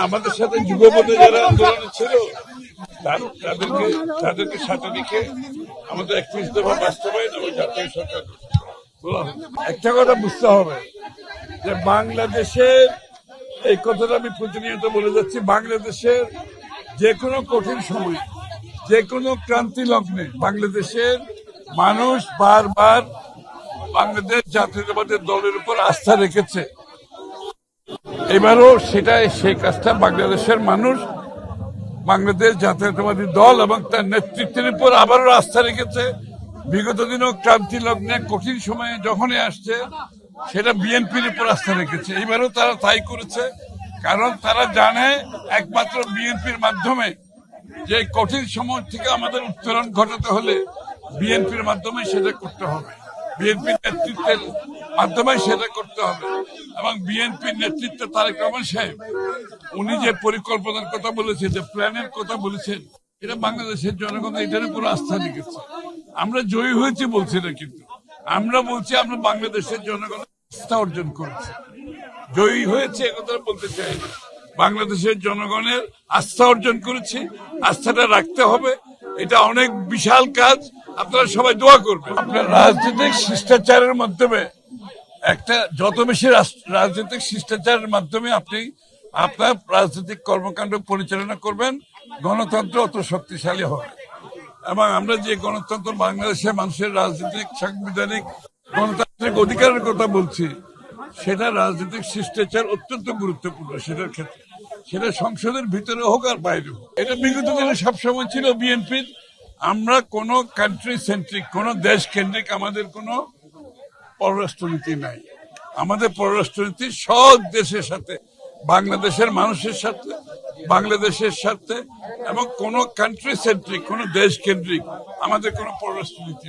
আমাদের সাথে যুগপথে যারা আন্দোলনে ছিল তাদেরকে সাথে রেখে আমাদের 31 দফা বাস্তবায়ন এবং জাতীয় সরকার বলা হয়। একটা কথা বুঝতে হবে যে বাংলাদেশের, এই কথাটা আমি প্রতিনিয়ত বলে যাচ্ছি, বাংলাদেশের যে কোনো কঠিন সময়, যে কোনো ক্রান্তি লগ্নে বাংলাদেশের মানুষ বারবার বাংলাদেশ জাতীয়তাবাদী দলের উপর আস্থা রেখেছে। এবারও সেই কাজটা বাংলাদেশের মানুষ বাংলাদেশ জাতীয়তাবাদী দল এবং তার নেতৃত্বের উপর আবারও আস্থা রেখেছে। বিগত দিনও ক্রান্তি লগ্নে কঠিন সময়ে যখনই আসছে সেটা বিএনপির উপর আস্থা রেখেছে। এবারও তারা তাই করেছে, কারণ তারা জানে একমাত্র বিএনপির মাধ্যমে যে কঠিন সময় থেকে আমাদের উত্তরণ ঘটাতে হলে বিএনপির মাধ্যমে সেটা করতে হবে, বিএনপির নেতৃত্বের মাধ্যমে সেটা করতে হবে। এবং বিএনপির নেতৃত্বে তারেক রহমান সাহেব উনি যে পরিকল্পনার কথা বলেছেন, যে প্ল্যানের কথা বলেছেন, এটা বাংলাদেশের জনগণ এটার উপর আস্থা রেখেছে। আমরা জয়ী হয়েছি বলছি না, কিন্তু আমরা বলছি আমরা বাংলাদেশের জনগণের আস্থা অর্জন করেছি। জয়ী হয়েছে একথা বলতে চাই না, বাংলাদেশের জনগণের আস্থা অর্জন করেছি। আস্থাটা রাখতে হবে, এটা অনেক বিশাল কাজ। আপনারা সবাই দোয়া করবেন। আপনার রাজনৈতিক শিষ্টাচারের মাধ্যমে যত বেশি রাজনৈতিক শিষ্টাচারের মাধ্যমে আপনি আপনার রাজনৈতিক কর্মকাণ্ড পরিচালনা করবেন, গণতন্ত্র অত শক্তিশালী হবে। এবং আমরা যে গণতন্ত্র, বাংলাদেশের মানুষের রাজনৈতিক, সাংবিধানিক, গণতান্ত্রিক অধিকারের কথা বলছি, সেটা রাজনৈতিক শিষ্টাচার অত্যন্ত গুরুত্বপূর্ণ। সেটার ক্ষেত্রে সেটা সংসদের ভিতরে হোক আর বাইরে হোক, এটা বিগত দিনে সবসময় ছিল বিএনপির। আমরা কোনো কান্ট্রি সেন্ট্রিক, কোনো দেশ কেন্দ্রিক আমাদের কোনো পররাষ্ট্রনীতি নাই। আমাদের পররাষ্ট্রনীতি সব দেশের সাথে, বাংলাদেশের মানুষের সাথে, বাংলাদেশের সাথে, এবং কোনো কান্ট্রি সেন্ট্রিক, কোনো দেশ কেন্দ্রিক আমাদের কোনো পররাষ্ট্রনীতি নাই।